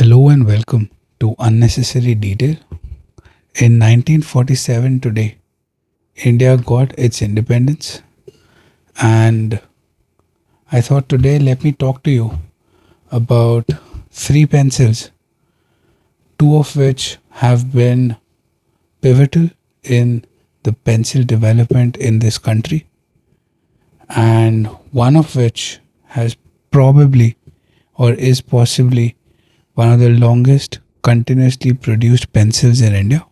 Hello and welcome to Unnecessary Detail. In 1947 today, India got its independence, and I thought today let me talk to you about three pencils, two of which have been pivotal in the pencil development in this country, and one of which has probably or is possibly one of the longest continuously produced pencils in India,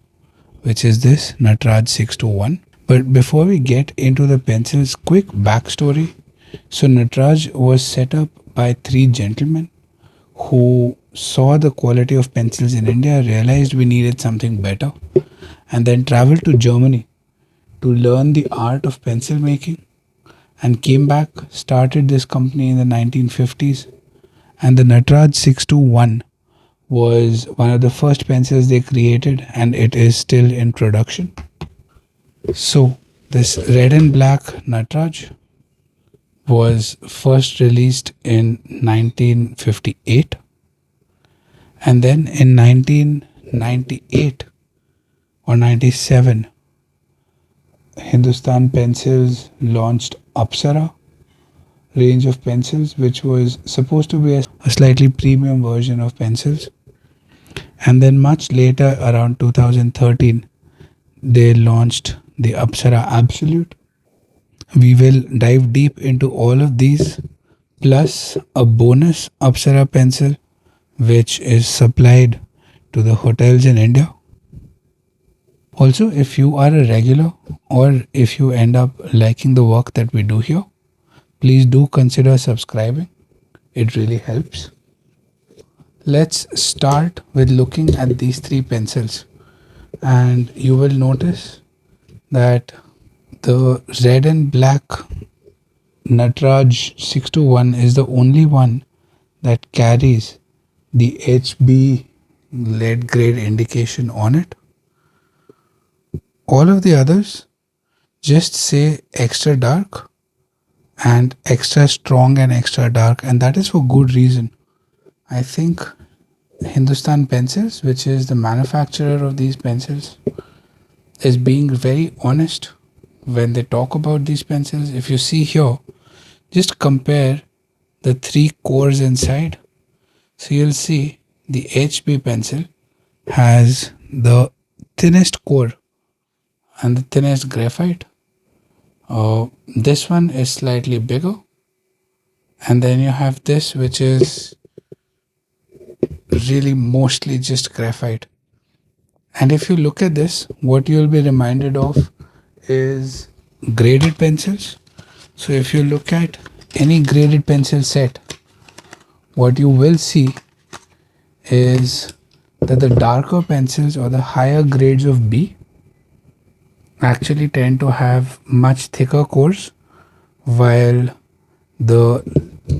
which is this Natraj 621. But before we get into the pencil's quick backstory, so Natraj was set up by three gentlemen who saw the quality of pencils in India, realized we needed something better, and then traveled to Germany to learn the art of pencil making and came back, started this company in the 1950s. And the Natraj 621 was one of the first pencils they created, and it is still in production. So, this red and black Natraj was first released in 1958, and then in 1998 or 97, Hindustan Pencils launched Apsara range of pencils, which was supposed to be a slightly premium version of pencils. And then much later, around 2013, they launched the Apsara Absolute. We will dive deep into all of these, plus a bonus Apsara pencil, which is supplied to the hotels in India. Also, if you are a regular or if you end up liking the work that we do here, please do consider subscribing. It really helps. Let's start with looking at these three pencils, and you will notice that the red and black Natraj 621 is the only one that carries the HB lead grade indication on it. All of the others just say extra dark and extra strong and extra dark, and that is for good reason. I think Hindustan Pencils, which is the manufacturer of these pencils, is being very honest when they talk about these pencils. If you see here, just compare the three cores inside. So you'll see the HB pencil has the thinnest core and the thinnest graphite. This one is slightly bigger, and then you have this, which is really mostly just graphite. And if you look at this, what you'll be reminded of is graded pencils. So if you look at any graded pencil set, what you will see is that the darker pencils or the higher grades of B actually tend to have much thicker cores, while the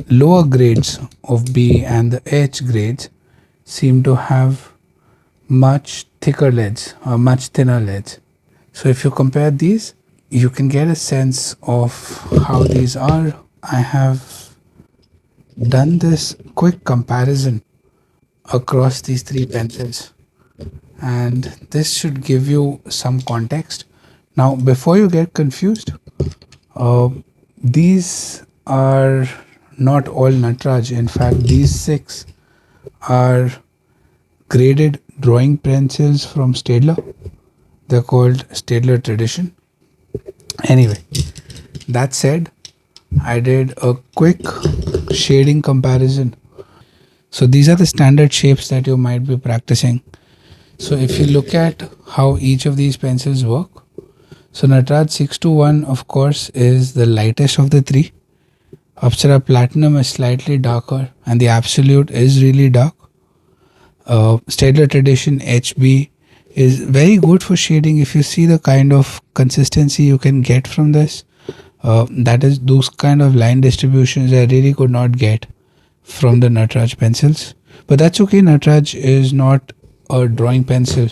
lower grades of B and the H grades seem to have much thicker leads or much thinner leads. So if you compare these, you can get a sense of how these are. I have done this quick comparison across these three pencils, and this should give you some context. Now, before you get confused, these are not all Natraj. In fact, these six are graded drawing pencils from Staedtler. They're called Staedtler Tradition. Anyway, that said, I did a quick shading comparison. So these are the standard shapes that you might be practicing. So if you look at how each of these pencils work, so Natraj 621, of course, is the lightest of the three. Apsara Platinum is slightly darker, and the Absolute is really dark. Staedtler Tradition HB is very good for shading. If you see the kind of consistency you can get from this, that is, those kind of line distributions I really could not get from the Natraj pencils. But that's okay. Natraj is not a drawing pencil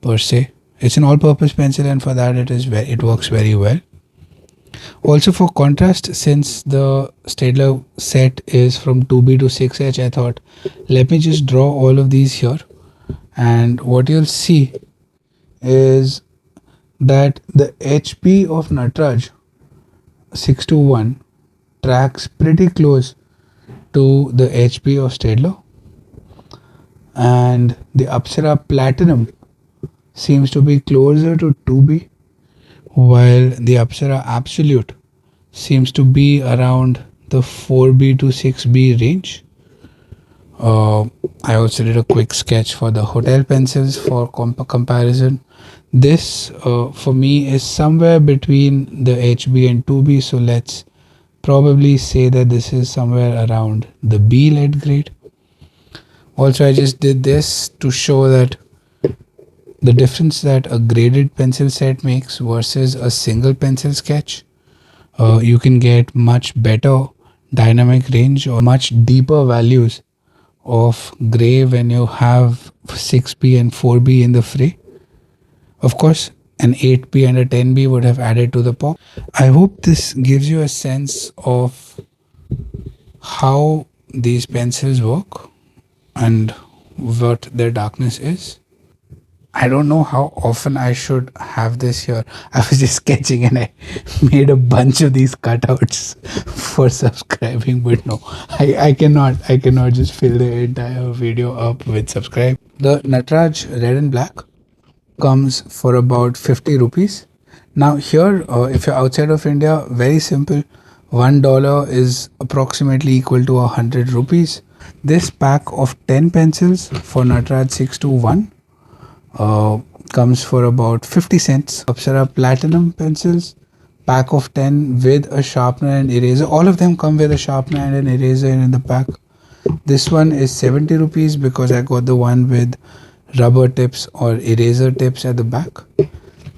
per se. It's an all-purpose pencil, and for that it works very well. Also, for contrast, since the Staedtler set is from 2B to 6H, I thought let me just draw all of these here. And what you'll see is that the HP of Natraj 621 tracks pretty close to the HP of Staedtler, and the Apsara Platinum seems to be closer to 2B, while the Apsara Absolute seems to be around the 4B to 6B range. I also did a quick sketch for the hotel pencils for comparison. This for me is somewhere between the HB and 2B, so let's probably say that this is somewhere around the B lead grade. Also, I just did this to show that the difference that a graded pencil set makes versus a single pencil sketch. You can get much better dynamic range or much deeper values of gray when you have 6B and 4B in the fray. Of course, an 8B and a 10B would have added to the pop. I hope this gives you a sense of how these pencils work and what their darkness is. I don't know how often I should have this here. I was just sketching and I made a bunch of these cutouts for subscribing, but no, I cannot just fill the entire video up with subscribe. The Natraj red and black comes for about 50 rupees. Now here, if you're outside of India, very simple. $1 is approximately equal to 100 rupees. This pack of 10 pencils for Natraj 621 comes for about 50 cents. Apsara Platinum pencils, pack of 10 with a sharpener and eraser. All of them come with a sharpener and an eraser in the pack. This one is 70 rupees because I got the one with rubber tips or eraser tips at the back.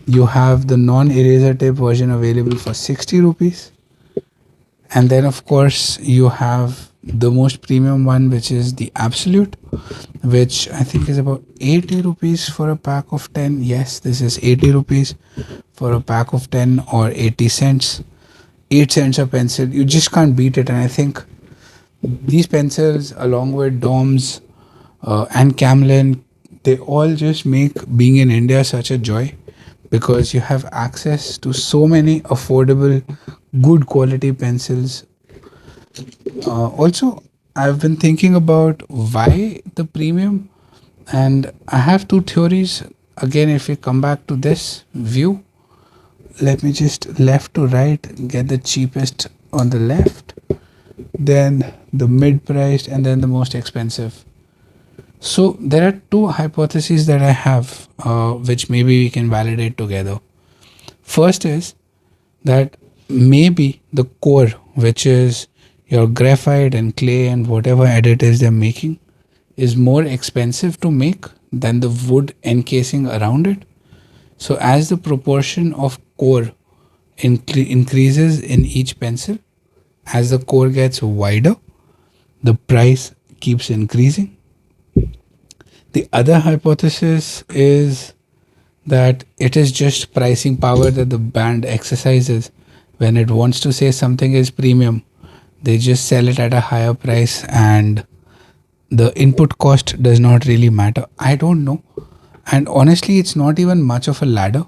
You have the non-eraser tip version available for 60 rupees. And then of course you have the most premium one, which is the Absolute, which I think is about 80 rupees for a pack of 10. Yes, this is 80 rupees for a pack of 10 or 80 cents. 8 cents a pencil. You just can't beat it. And I think these pencils, along with Doms and Camlin, they all just make being in India such a joy because you have access to so many affordable, good quality pencils. Also, I've been thinking about why the premium, and I have two theories. Again, if we come back to this view, let me just left to right get the cheapest on the left, then the mid priced, and then the most expensive. So there are two hypotheses that I have, which maybe we can validate together. First is that maybe the core, which is your graphite and clay and whatever additives they're making, is more expensive to make than the wood encasing around it. So as the proportion of core increases in each pencil, as the core gets wider, the price keeps increasing. The other hypothesis is that it is just pricing power that the brand exercises. When it wants to say something is premium, they just sell it at a higher price and the input cost does not really matter. I don't know. And honestly, it's not even much of a ladder.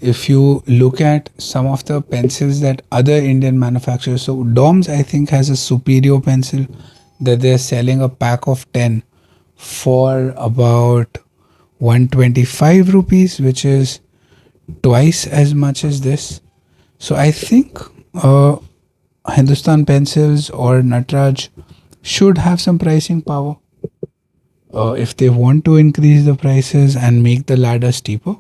If you look at some of the pencils that other Indian manufacturers, so Doms I think has a superior pencil that they're selling a pack of 10 for about 125 rupees, which is twice as much as this. So I think Hindustan Pencils or Natraj should have some pricing power if they want to increase the prices and make the ladder steeper.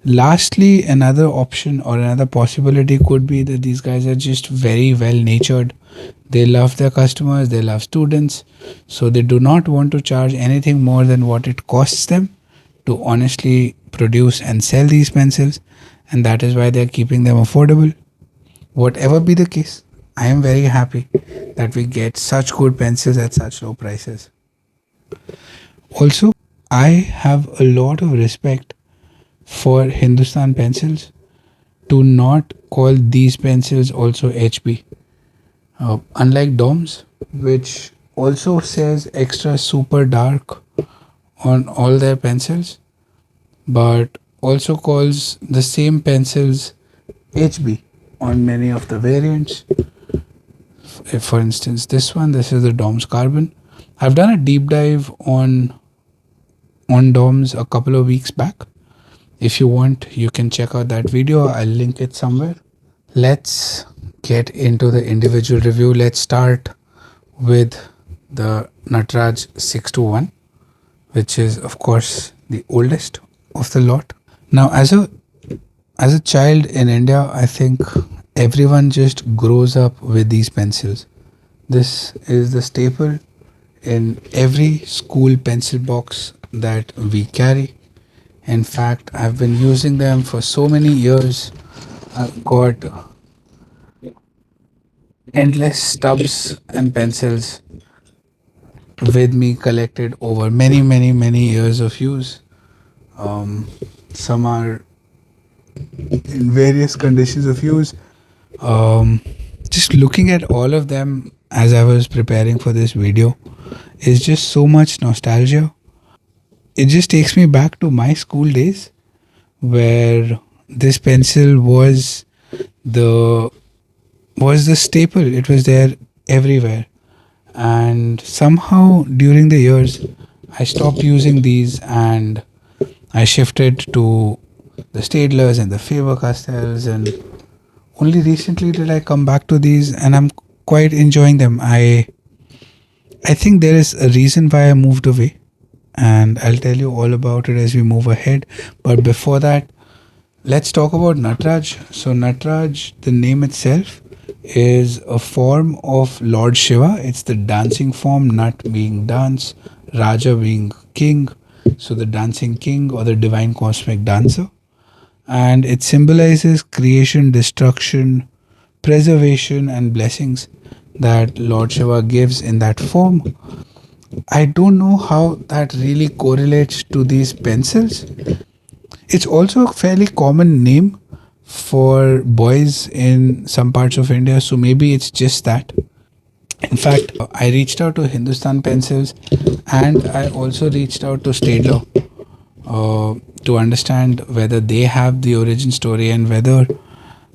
Lastly, another option or another possibility could be that these guys are just very well natured. They love their customers, they love students, so they do not want to charge anything more than what it costs them to honestly produce and sell these pencils, and that is why they are keeping them affordable. Whatever be the case, I am very happy that we get such good pencils at such low prices. Also, I have a lot of respect for Hindustan Pencils to not call these pencils also HB. Unlike DOMS, which also says extra super dark on all their pencils, but also calls the same pencils HB on many of the variants. If, for instance, this is the DOMS Carbon. I've done a deep dive on DOMS a couple of weeks back. If you want, you can check out that video. I'll link it somewhere. Let's get into the individual review. Let's start with the Natraj 621, which is of course the oldest of the lot. Now, as a child in India, I think everyone just grows up with these pencils. This is the staple in every school pencil box that we carry. In fact, I've been using them for so many years. I've got endless stubs and pencils with me collected over many years of use. Um, some are in various conditions of use. Um, just looking at all of them as I was preparing for this video is just so much nostalgia. It just takes me back to my school days where this pencil the was the staple. It was there everywhere. And somehow during the years I stopped using these and I shifted to the Staedtlers and the Faber-Castells, and only recently did I come back to these and I'm quite enjoying them. I think there is a reason why I moved away, and I'll tell you all about it as we move ahead. But before that, let's talk about Natraj. So Natraj, the name itself, is a form of Lord Shiva. It's the dancing form, Nat being dance, Raja being king. So the dancing king or the divine cosmic dancer. And it symbolizes creation, destruction, preservation, and blessings that Lord Shiva gives in that form. I don't know how that really correlates to these pencils. It's also a fairly common name for boys in some parts of India, so maybe it's just that. In fact, I reached out to Hindustan Pencils and I also reached out to Staedtler to understand whether they have the origin story and whether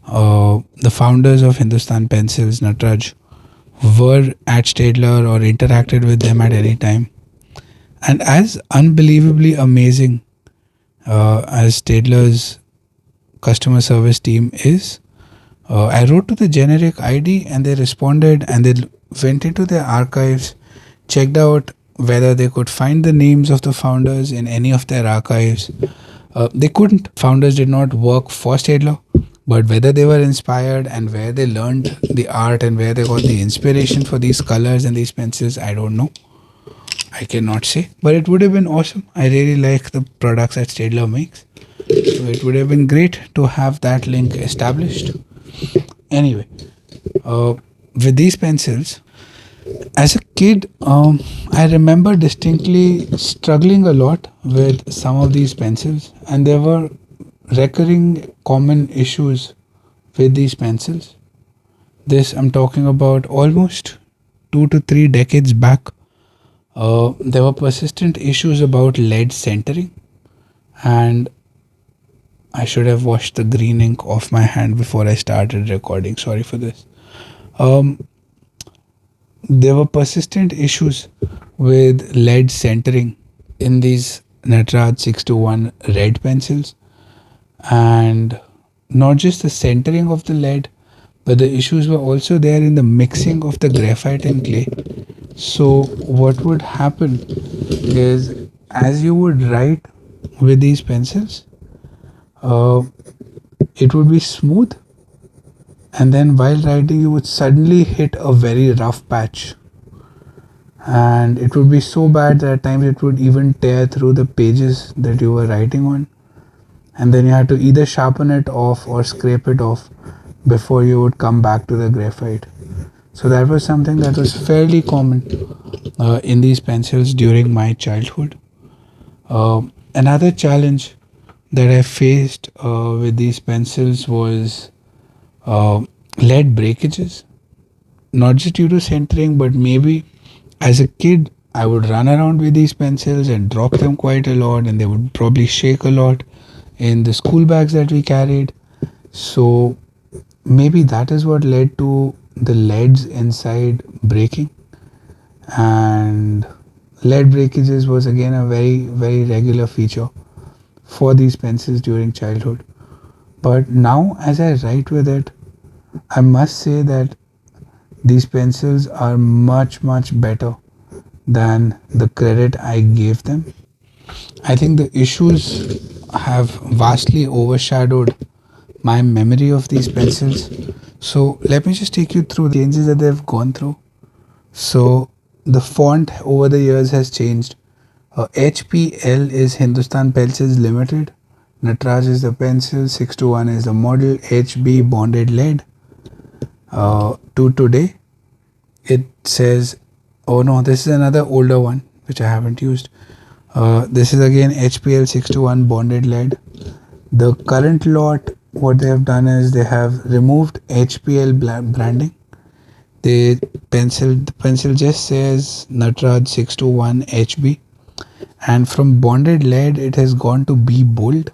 the founders of Hindustan Pencils, Natraj, were at Staedtler or interacted with them at any time. And as unbelievably amazing as Staedtler's customer service team is, I wrote to the generic ID and they responded and they went into their archives, checked out whether they could find the names of the founders in any of their archives. They couldn't. Founders did not work for Staedtler, but whether they were inspired and where they learned the art and where they got the inspiration for these colors and these pencils, I don't know. I cannot say, but it would have been awesome. I really like the products that Staedtler makes. So it would have been great to have that link established. Anyway, with these pencils, as a kid, I remember distinctly struggling a lot with some of these pencils, and there were recurring common issues with these pencils. This I'm talking about almost 2 to 3 decades back. There were persistent issues about lead centering, and I should have washed the green ink off my hand before I started recording. Sorry for this. There were persistent issues with lead centering in these Natraj 621 red pencils, and not just the centering of the lead, but the issues were also there in the mixing of the graphite and clay. So what would happen is, as you would write with these pencils, it would be smooth, and then while writing you would suddenly hit a very rough patch, and it would be so bad that at times it would even tear through the pages that you were writing on, and then you had to either sharpen it off or scrape it off before you would come back to the graphite. So that was something that was fairly common in these pencils during my childhood. Another challenge that I faced with these pencils was uh, lead breakages, not just due to centering, but maybe as a kid, I would run around with these pencils and drop them quite a lot, and they would probably shake a lot in the school bags that we carried. So maybe that is what led to the leads inside breaking. And lead breakages was again a very, very regular feature for these pencils during childhood. But now, as I write with it, I must say that these pencils are much, much better than the credit I gave them. I think the issues have vastly overshadowed my memory of these pencils. So let me just take you through the changes that they've gone through. So the font over the years has changed. HPL is Hindustan Pencils Limited. Natraj is the pencil. 621 is the model. HB bonded lead. To today, it says, oh no, this is another older one which I haven't used. This is again HPL 621 bonded lead. The current lot, what they have done is they have removed HPL branding. The pencil just says Natraj 621 HB, and from bonded lead it has gone to B bold,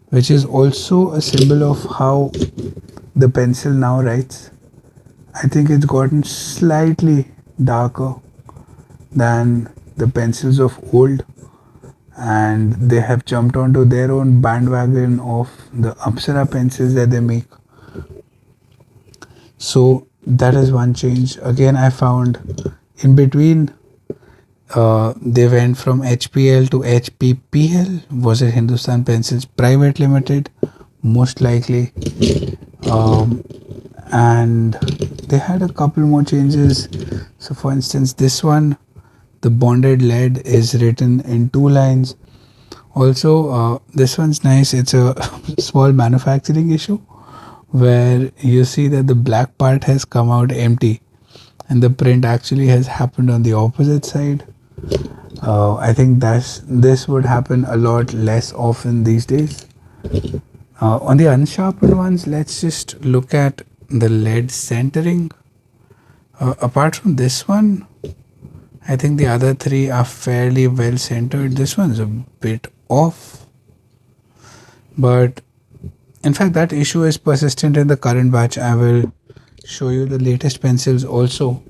which is also a symbol of how the pencil now writes. I think it's gotten slightly darker than the pencils of old, and they have jumped onto their own bandwagon of the Apsara pencils that they make. So that is one change. Again, I found in between they went from HPL to HPPL. Was it Hindustan Pencils Private Limited? Most likely. Um, and they had a couple more changes. So, for instance, this one, the bonded lead is written in two lines. Also, this one's nice. It's a small manufacturing issue where you see that the black part has come out empty and the print actually has happened on the opposite side. I think this would happen a lot less often these days. On the unsharpened ones, let's just look at the lead centering. Apart from this one, I think the other three are fairly well centered. This one's a bit off, but in fact, that issue is persistent in the current batch. I will show you the latest pencils also.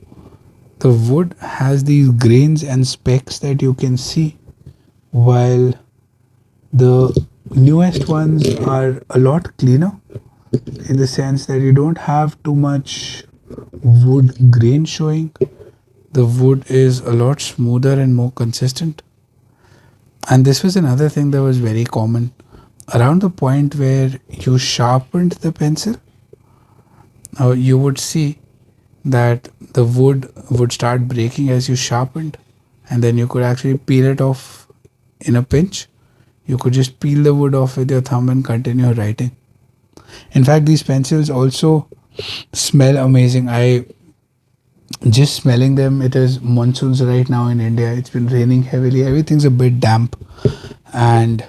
The wood has these grains and specks that you can see, while the newest ones are a lot cleaner in the sense that you don't have too much wood grain showing. The wood is a lot smoother and more consistent. And this was another thing that was very common. Around the point where you sharpened the pencil, you would see that the wood would start breaking as you sharpened, and then you could actually peel it off in a pinch. You could just peel the wood off with your thumb and continue writing. In fact, these pencils also smell amazing. I just smelling them, it is monsoons right now in India. It's been raining heavily. Everything's a bit damp, and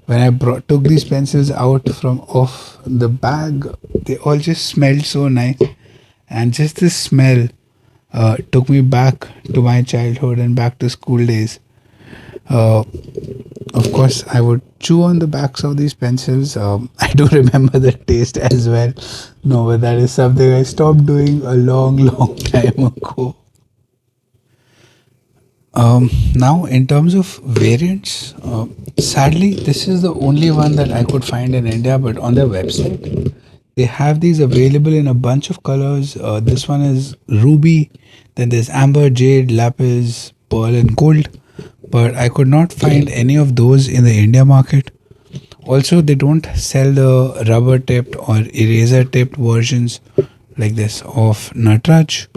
when I took these pencils out from off the bag, they all just smelled so nice. And just this smell took me back to my childhood and back to school days. Uh, of course, I would chew on the backs of these pencils. I do remember the taste as well. No, but that is something I stopped doing a long, long time ago. Now, in terms of variants, sadly, this is the only one that I could find in India, but on their website, they have these available in a bunch of colors. This one is ruby, then there's amber, jade, lapis, pearl, and gold. But I could not find any of those in the India market. Also, they don't sell the rubber tipped or eraser tipped versions like this of Natraj.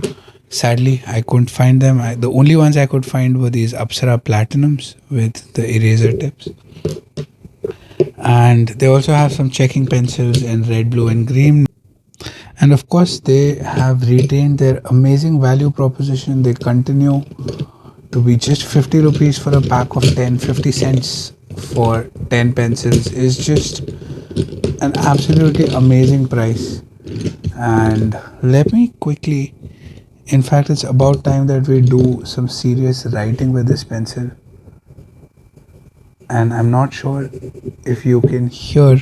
Sadly, I couldn't find them. The only ones I could find were these Apsara Platinums with the eraser tips. And they also have some checking pencils in red, blue, and green. And of course, they have retained their amazing value proposition. They continue to be just 50 rupees for a pack of 10, 50 cents for 10 pencils is just an absolutely amazing price. And let me quickly, in fact, it's about time that we do some serious writing with this pencil. And I'm not sure if you can hear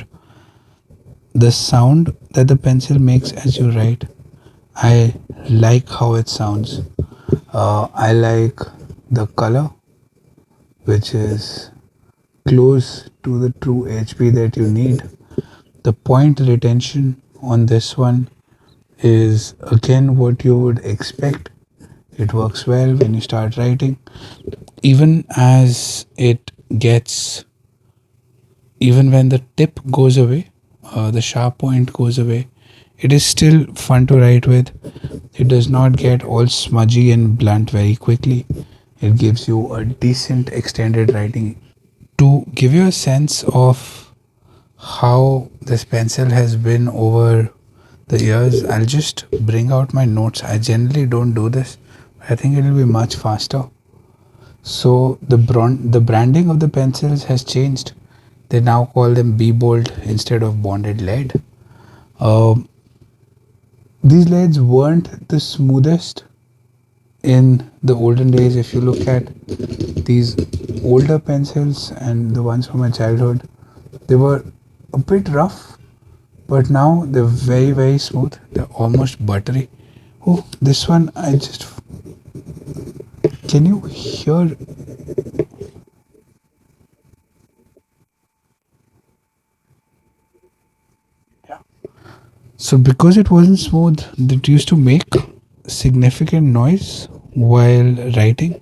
the sound that the pencil makes as you write. I like how it sounds. I like the color, which is close to the true HP that you need. The point retention on this one is again what you would expect. It works well when you start writing. Even as it gets, even when the tip goes away, the sharp point goes away, it is still fun to write with. It does not get all smudgy and blunt very quickly. It gives you a decent extended writing. To give you a sense of how this pencil has been over the years, I'll just bring out my notes. I generally don't do this. I think it will be much faster. So the branding of the pencils has changed. They now call them Be Bold instead of bonded lead. Um, these leads weren't the smoothest in the olden days. If you look at these older pencils and the ones from my childhood, they were a bit rough, but now they're very smooth. They're almost buttery. Oh, this one I just, can you hear? So because it wasn't smooth, it used to make significant noise while writing.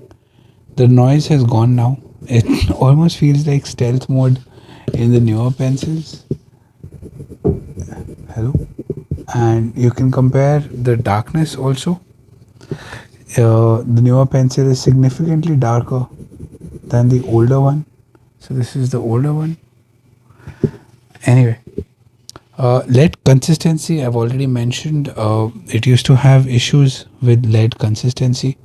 The noise has gone now. It almost feels like stealth mode in the newer pencils. Hello. And you can compare the darkness also. The newer pencil is significantly darker than the older one. So this is the older one. Anyway, lead consistency, I've already mentioned. It used to have issues with lead consistency.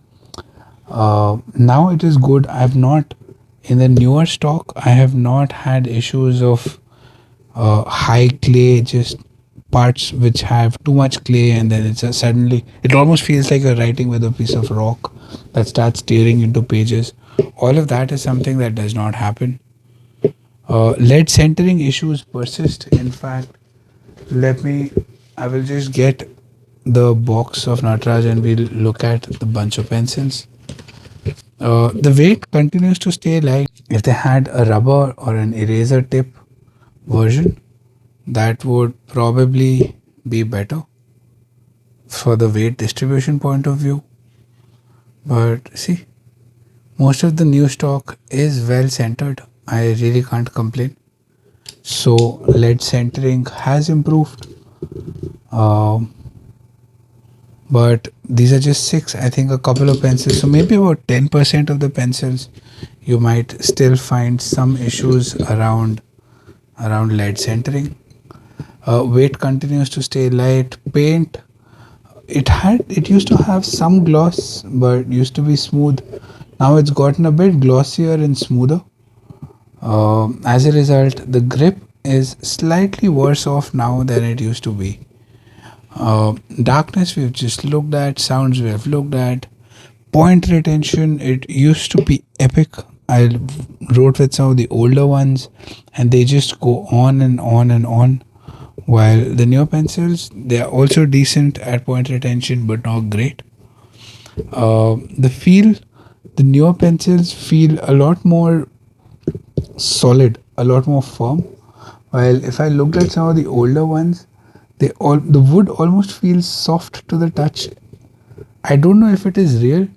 Now it is good. I've not, in the newer stock, I have not had issues of high clay, just parts which have too much clay, and then it's suddenly, it almost feels like you're writing with a piece of rock that starts tearing into pages. All of that is something that does not happen. Lead centering issues persist. In fact, let me, I will just get the box of Natraj and we'll look at the bunch of pencils. The weight continues to stay light. If they had a rubber or an eraser tip version, that would probably be better for the weight distribution point of view. But see, most of the new stock is well centered. I really can't complain. So lead centering has improved. Um, but these are just six. I think a couple of pencils. So maybe about 10% of the pencils you might still find some issues around lead centering. Weight continues to stay light. Paint, it used to have some gloss but used to be smooth. Now it's gotten a bit glossier and smoother. As a result, the grip is slightly worse off now than it used to be. Darkness we've just looked at, sounds we have looked at, point retention, it used to be epic. I wrote with some of the older ones and they just go on and on and on. While the newer pencils, they are also decent at point retention but not great. The feel, the newer pencils feel a lot more solid, a lot more firm. While if I looked at some of the older ones, the wood almost feels soft to the touch. I don't know if it is real,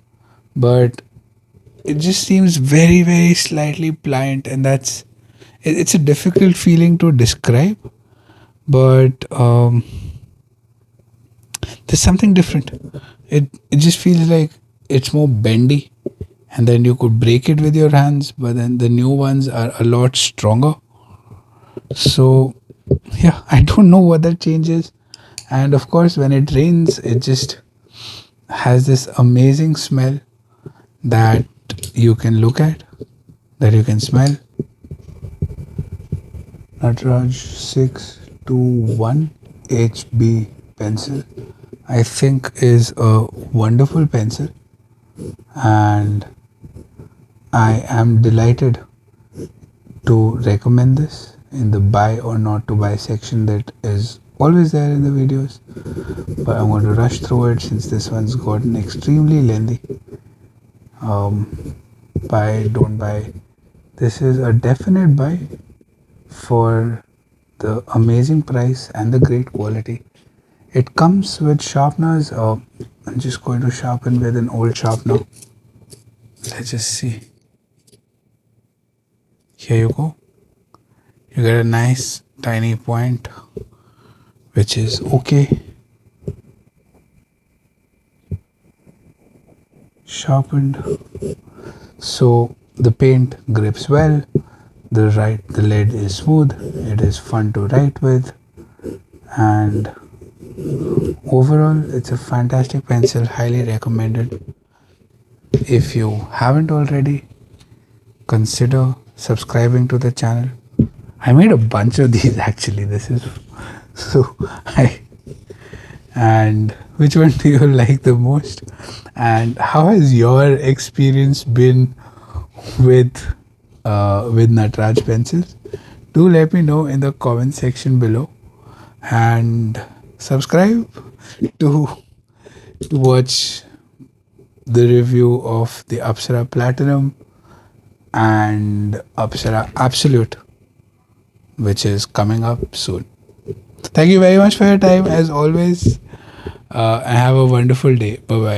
but it just seems very slightly pliant, and it's a difficult feeling to describe. But there's something different. It just feels like it's more bendy, and then you could break it with your hands. But then the new ones are a lot stronger. So yeah, I don't know what that changes. And of course, when it rains, it just has this amazing smell that you can look at, that you can smell. Natraj 621 HB pencil, I think is a wonderful pencil, and I am delighted to recommend this in the buy or not to buy section that is always there in the videos, but I'm going to rush through it since this one's gotten extremely lengthy. Buy, don't buy. This is a definite buy for the amazing price and the great quality. It comes with sharpeners. I'm just going to sharpen with an old sharpener. Let's just see. Here you go. You get a nice tiny point, which is okay. Sharpened. So the paint grips well. The lead is smooth. It is fun to write with, and overall, it's a fantastic pencil. Highly recommended. If you haven't already, consider subscribing to the channel. I made a bunch of these actually. This is so I and which one do you like the most? And how has your experience been with Natraj pencils? Do let me know in the comment section below, and subscribe to watch the review of the Apsara Platinum and Apsara Absolute, which is coming up soon. Thank you very much for your time as always, and have a wonderful day. Bye bye.